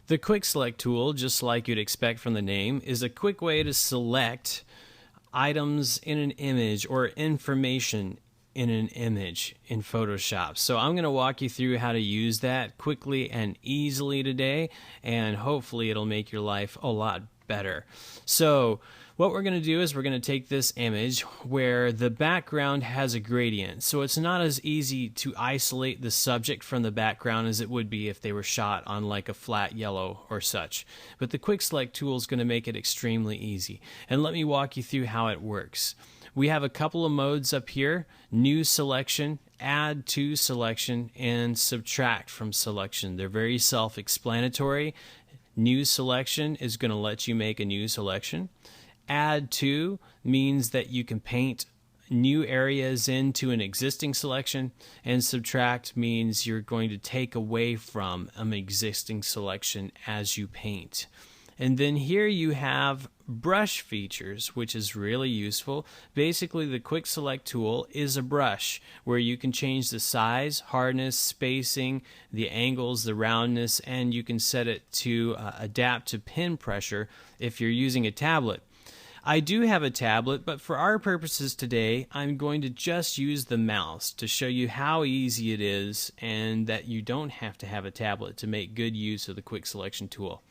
The Quick Select tool, just like you'd expect from the name, is a quick way to select items in an image or information in an image in Photoshop. So I'm going to walk you through how to use that quickly and easily today, and hopefully it'll make your life a lot better. So what we're going to do is we're going to take this image where the background has a gradient. So it's not as easy to isolate the subject from the background as it would be if they were shot on like a flat yellow or such. But the Quick Select tool is going to make it extremely easy. And let me walk you through how it works. We have a couple of modes up here: new selection, add to selection, and subtract from selection. They're very self-explanatory. New selection is going to let you make a new selection. Add to means that you can paint new areas into an existing selection, and subtract means you're going to take away from an existing selection as you paint. And then here you have brush features, which is really useful. Basically, the Quick Select tool is a brush where you can change the size, hardness, spacing, the angles, the roundness, and you can set it to adapt to pen pressure if you're using a tablet. I do have a tablet, but for our purposes today, I'm going to just use the mouse to show you how easy it is and that you don't have to have a tablet to make good use of the Quick Selection tool.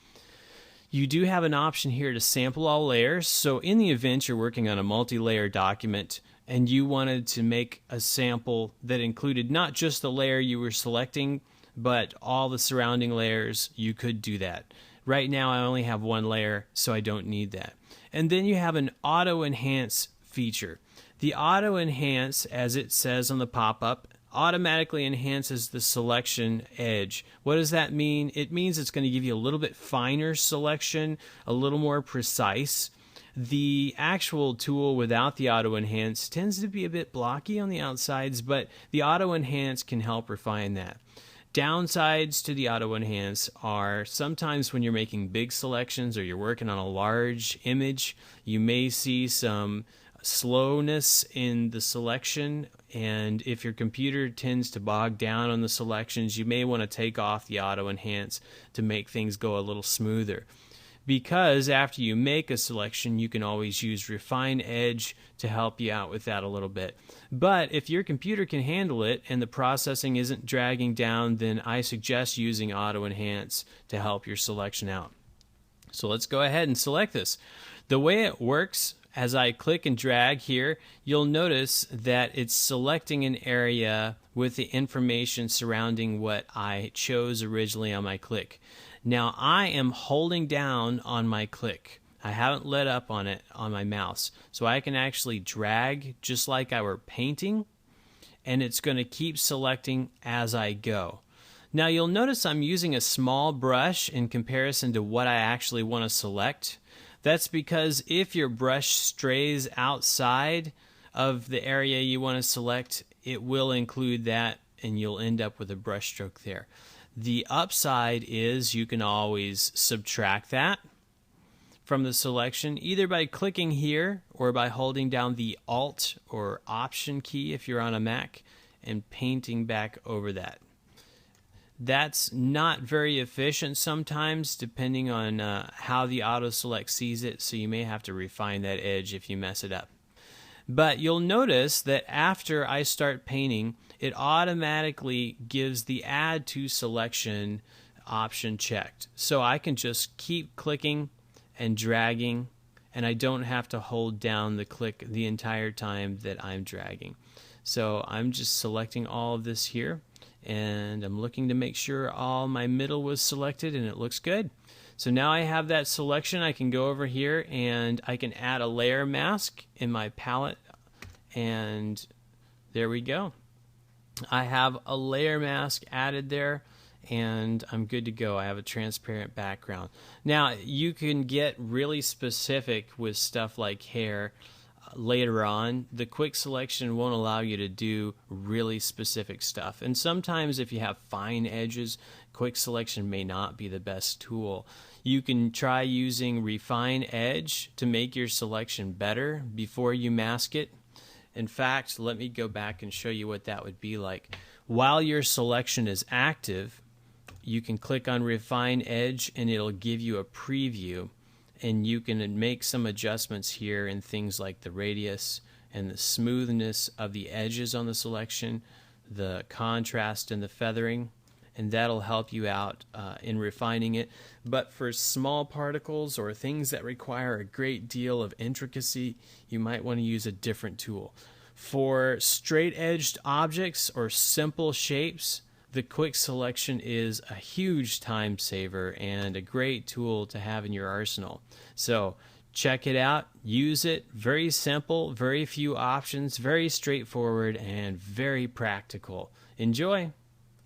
You do have an option here to sample all layers, so in the event you're working on a multi-layer document and you wanted to make a sample that included not just the layer you were selecting, but all the surrounding layers, you could do that. Right now I only have one layer, so I don't need that. And then you have an auto enhance feature. The auto enhance, as it says on the pop-up, automatically enhances the selection edge. What does that mean? It means it's going to give you a little bit finer selection, a little more precise. The actual tool without the auto enhance tends to be a bit blocky on the outsides, but the auto enhance can help refine that. Downsides to the auto enhance are sometimes when you're making big selections or you're working on a large image, you may see some slowness in the selection, and if your computer tends to bog down on the selections, you may want to take off the auto enhance to make things go a little smoother. Because after you make a selection, you can always use Refine Edge to help you out with that a little bit. But if your computer can handle it and the processing isn't dragging down, then I suggest using Auto Enhance to help your selection out. So let's go ahead and select this. The way it works, as I click and drag here, you'll notice that it's selecting an area with the information surrounding what I chose originally on my click. Now I am holding down on my click. I haven't let up on it on my mouse. So I can actually drag just like I were painting, and it's going to keep selecting as I go. Now you'll notice I'm using a small brush in comparison to what I actually want to select. That's because if your brush strays outside of the area you want to select, it will include that and you'll end up with a brush stroke there. The upside is you can always subtract that from the selection, either by clicking here or by holding down the Alt or Option key if you're on a Mac and painting back over that. That's not very efficient sometimes depending on how the auto select sees it, so you may have to refine that edge if you mess it up. But you'll notice that after I start painting, it automatically gives the Add to Selection option checked. So I can just keep clicking and dragging, and I don't have to hold down the click the entire time that I'm dragging. So I'm just selecting all of this here, and I'm looking to make sure all my middle was selected and it looks good. So now I have that selection. I can go over here and I can add a layer mask in my palette, and there we go. I have a layer mask added there and I'm good to go. I have a transparent background. Now you can get really specific with stuff like hair later on. The quick selection won't allow you to do really specific stuff, and sometimes if you have fine edges, quick selection may not be the best tool. You can try using Refine Edge to make your selection better before you mask it. In fact, let me go back and show you what that would be like. While your selection is active, you can click on Refine Edge and it'll give you a preview, and you can make some adjustments here in things like the radius and the smoothness of the edges on the selection, the contrast and the feathering, and that'll help you out in refining it. But for small particles or things that require a great deal of intricacy, you might want to use a different tool. For straight-edged objects or simple shapes, the quick selection is a huge time saver and a great tool to have in your arsenal. So check it out, use it. Very simple, very few options, very straightforward, and very practical. Enjoy!